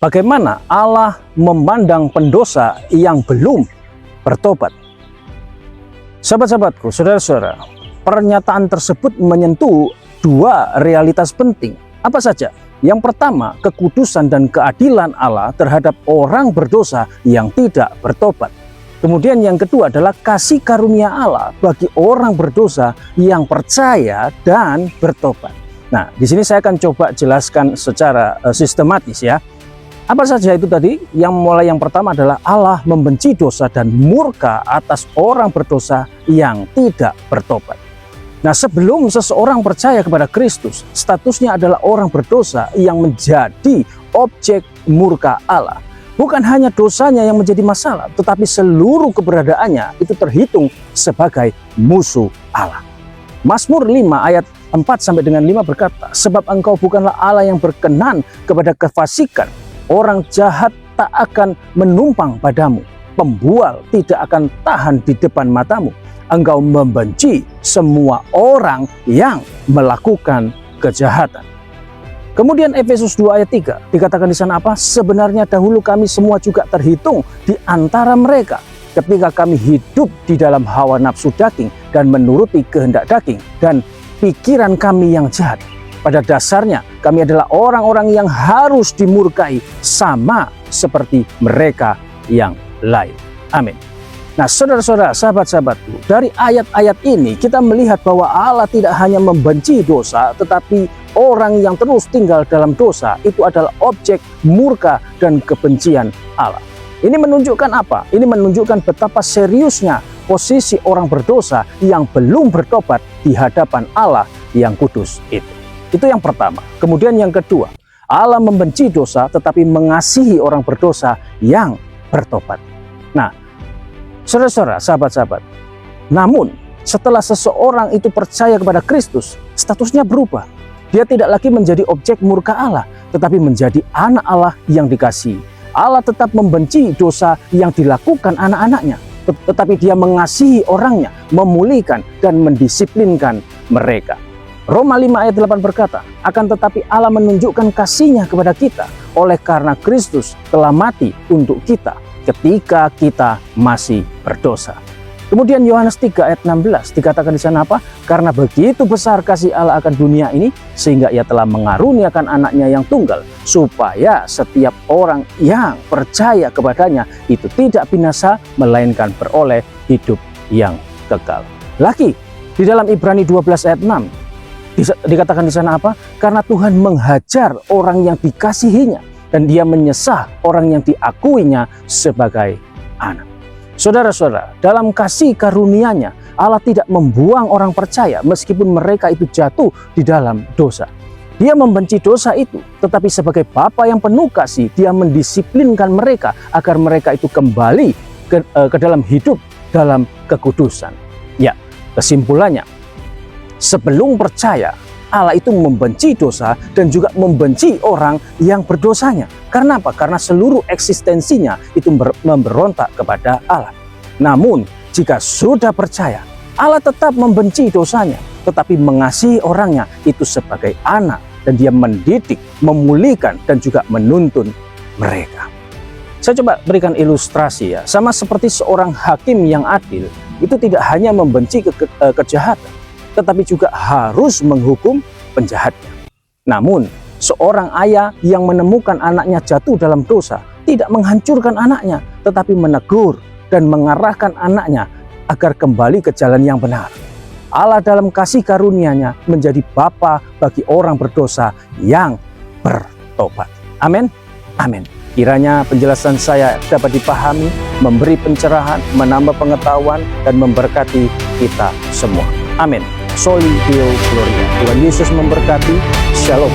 Bagaimana Allah memandang pendosa yang belum bertobat? Sahabat-sahabatku, saudara-saudara, pernyataan tersebut menyentuh dua realitas penting. Apa saja? Yang pertama, kekudusan dan keadilan Allah terhadap orang berdosa yang tidak bertobat. Kemudian yang kedua adalah kasih karunia Allah bagi orang berdosa yang percaya dan bertobat. Nah, di sini saya akan coba jelaskan secara sistematis ya. Apa saja itu tadi? Yang pertama adalah Allah membenci dosa dan murka atas orang berdosa yang tidak bertobat. Nah, sebelum seseorang percaya kepada Kristus, statusnya adalah orang berdosa yang menjadi objek murka Allah. Bukan hanya dosanya yang menjadi masalah, tetapi seluruh keberadaannya itu terhitung sebagai musuh Allah. Mazmur 5 ayat 4 sampai dengan 5 berkata, "Sebab engkau bukanlah Allah yang berkenan kepada kefasikan, orang jahat tak akan menumpang padamu, pembual tidak akan tahan di depan matamu. Engkau membenci semua orang yang melakukan kejahatan." Kemudian Efesus 2 ayat 3 dikatakan di sana apa? "Sebenarnya dahulu kami semua juga terhitung di antara mereka, ketika kami hidup di dalam hawa nafsu daging dan menuruti kehendak daging dan pikiran kami yang jahat. Pada dasarnya kami adalah orang-orang yang harus dimurkai sama seperti mereka yang lain." Amin. Nah, saudara-saudara, sahabat-sahabatku, dari ayat-ayat ini kita melihat bahwa Allah tidak hanya membenci dosa, tetapi orang yang terus tinggal dalam dosa itu adalah objek murka dan kebencian Allah. Ini menunjukkan apa? Ini menunjukkan betapa seriusnya posisi orang berdosa yang belum bertobat di hadapan Allah yang kudus itu. Itu yang pertama. Kemudian yang kedua, Allah membenci dosa tetapi mengasihi orang berdosa yang bertobat. Nah, saudara-saudara, sahabat-sahabat, namun setelah seseorang itu percaya kepada Kristus, statusnya berubah. Dia tidak lagi menjadi objek murka Allah, tetapi menjadi anak Allah yang dikasihi. Allah tetap membenci dosa yang dilakukan anak-anaknya, tetapi dia mengasihi orangnya, memulihkan dan mendisiplinkan mereka. Roma 5 ayat 8 berkata, "Akan tetapi Allah menunjukkan kasih-Nya kepada kita oleh karena Kristus telah mati untuk kita ketika kita masih berdosa." Kemudian Yohanes 3 ayat 16 dikatakan di sana apa? "Karena begitu besar kasih Allah akan dunia ini, sehingga Ia telah mengaruniakan anaknya yang tunggal, supaya setiap orang yang percaya kepadanya itu tidak binasa, melainkan beroleh hidup yang kekal." Lagi di dalam Ibrani 12 ayat 6 dikatakan di sana apa? "Karena Tuhan menghajar orang yang dikasihinya, dan Dia menyesah orang yang diakuinya sebagai anak." Saudara-saudara, dalam kasih karunia-Nya, Allah tidak membuang orang percaya meskipun mereka itu jatuh di dalam dosa. Dia membenci dosa itu, tetapi sebagai Bapa yang penuh kasih, Dia mendisiplinkan mereka agar mereka itu kembali ke dalam hidup dalam kekudusan. Ya, kesimpulannya, sebelum percaya, Allah itu membenci dosa dan juga membenci orang yang berdosanya. Karena apa? Karena seluruh eksistensinya itu memberontak kepada Allah. Namun, jika sudah percaya, Allah tetap membenci dosanya, tetapi mengasihi orangnya itu sebagai anak, dan Dia mendidik, memulihkan, dan juga menuntun mereka. Saya coba berikan ilustrasi ya. Sama seperti seorang hakim yang adil, itu tidak hanya membenci kejahatan, tetapi juga harus menghukum penjahatnya. Namun, seorang ayah yang menemukan anaknya jatuh dalam dosa tidak menghancurkan anaknya, tetapi menegur dan mengarahkan anaknya agar kembali ke jalan yang benar. Allah dalam kasih karunia-Nya menjadi Bapa bagi orang berdosa yang bertobat. Amin. Amin. Kiranya penjelasan saya dapat dipahami, memberi pencerahan, menambah pengetahuan, dan memberkati kita semua. Amin. Soli Deo Gloria. Tuhan Yesus memberkati. Shalom.